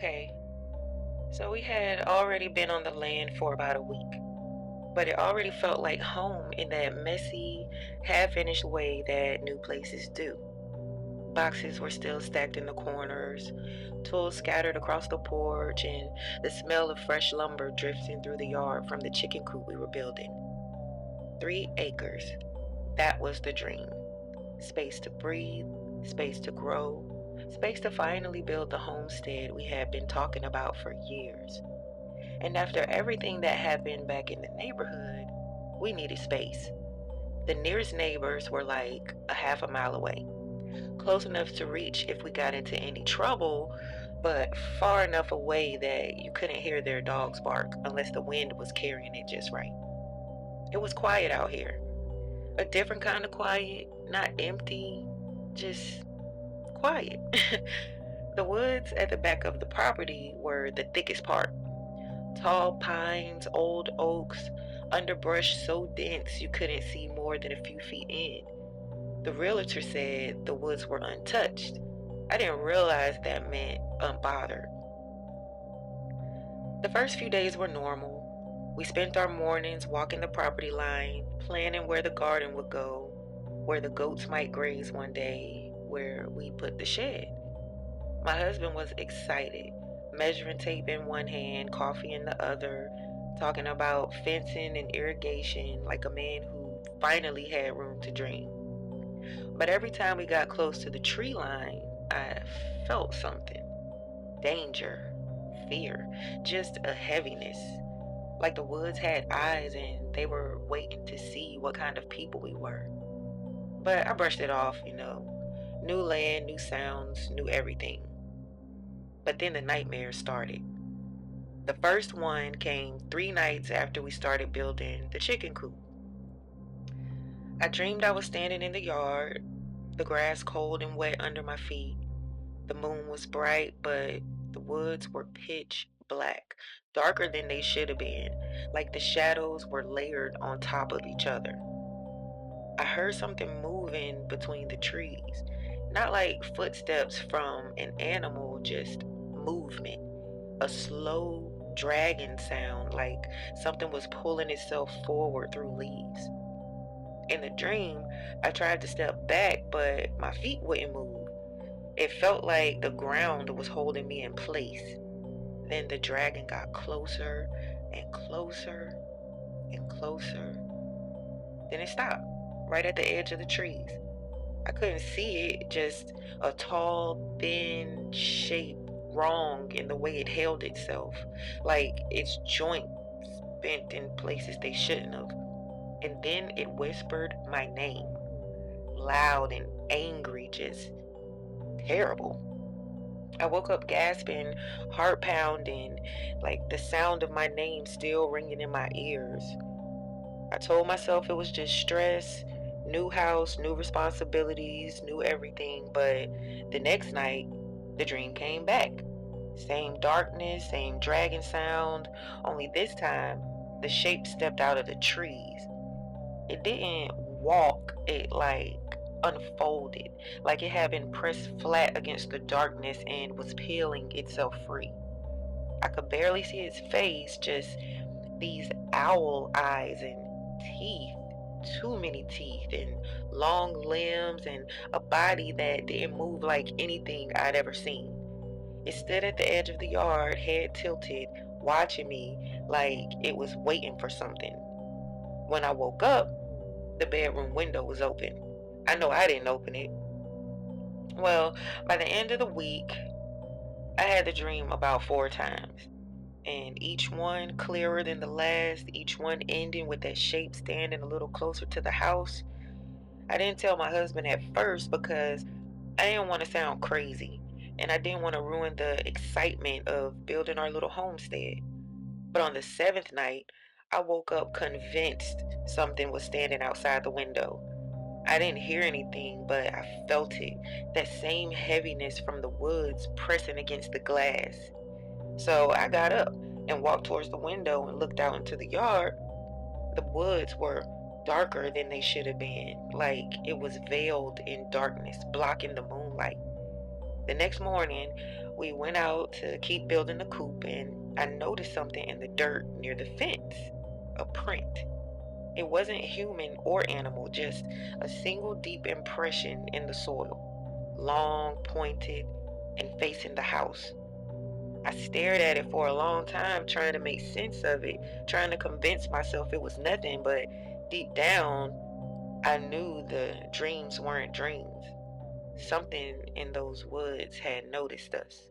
Okay, so we had already been on the land for about a week, but it already felt like home in that messy, half-finished way that new places do. Boxes were still stacked in the corners, tools scattered across the porch, and the smell of fresh lumber drifting through the yard from the chicken coop we were building. 3 acres. That was the dream. Space to breathe, space to grow, space to finally build the homestead we had been talking about for years. And after everything that happened back in the neighborhood, we needed space. The nearest neighbors were like a half a mile away, close enough to reach if we got into any trouble, but far enough away that you couldn't hear their dogs bark unless the wind was carrying it just right. It was quiet out here. A different kind of quiet, not empty, just quiet. The woods at the back of the property were the thickest part. Tall pines, old oaks, underbrush so dense you couldn't see more than a few feet in. The realtor said the woods were untouched. I didn't realize that meant unbothered. The first few days were normal. We spent our mornings walking the property line, planning where the garden would go, where the goats might graze one day, where we put the shed. My husband was excited, measuring tape in one hand, coffee in the other, talking about fencing and irrigation like a man who finally had room to dream. But every time we got close to the tree line, I felt something. Danger, fear, just a heaviness. Like the woods had eyes and they were waiting to see what kind of people we were. But I brushed it off. New land, new sounds, new everything. But then the nightmares started. The first one came 3 nights after we started building the chicken coop. I dreamed I was standing in the yard, the grass cold and wet under my feet. The moon was bright, but the woods were pitch black, darker than they should have been, like the shadows were layered on top of each other. I heard something moving between the trees, not like footsteps from an animal, just movement, a slow dragging sound, like something was pulling itself forward through leaves. In the dream, I tried to step back, but my feet wouldn't move. It felt like the ground was holding me in place. Then the dragon got closer and closer and closer. Then it stopped, right at the edge of the trees. I couldn't see it, just a tall, thin shape, wrong in the way it held itself, like its joints bent in places they shouldn't have. And then it whispered my name, loud and angry, just terrible. I woke up gasping, heart pounding, like the sound of my name still ringing in my ears. I told myself it was just stress, new house, new responsibilities, new everything. But the next night, the dream came back. Same darkness, same dragon sound, only this time, the shape stepped out of the trees. It didn't walk, it like unfolded, like it had been pressed flat against the darkness and was peeling itself free. I could barely see its face, just these owl eyes and teeth, too many teeth, and long limbs, and a body that didn't move like anything I'd ever seen. It stood at the edge of the yard, head tilted, watching me like it was waiting for something. When I woke up, the bedroom window was open. I know I didn't open it. Well, by the end of the week, I had the dream about 4 times, and each one clearer than the last, each one ending with that shape standing a little closer to the house. I didn't tell my husband at first because I didn't want to sound crazy, and I didn't want to ruin the excitement of building our little homestead. But on the seventh night, I woke up convinced something was standing outside the window. I didn't hear anything, but I felt it, that same heaviness from the woods pressing against the glass. So I got up and walked towards the window and looked out into the yard. The woods were darker than they should have been, like it was veiled in darkness, blocking the moonlight. The next morning, We went out to keep building the coop, and I noticed something in the dirt near the fence, a print. It wasn't human or animal, just a single deep impression in the soil, long, pointed, and facing the house. I stared at it for a long time, trying to make sense of it, trying to convince myself it was nothing, but deep down, I knew the dreams weren't dreams. Something in those woods had noticed us.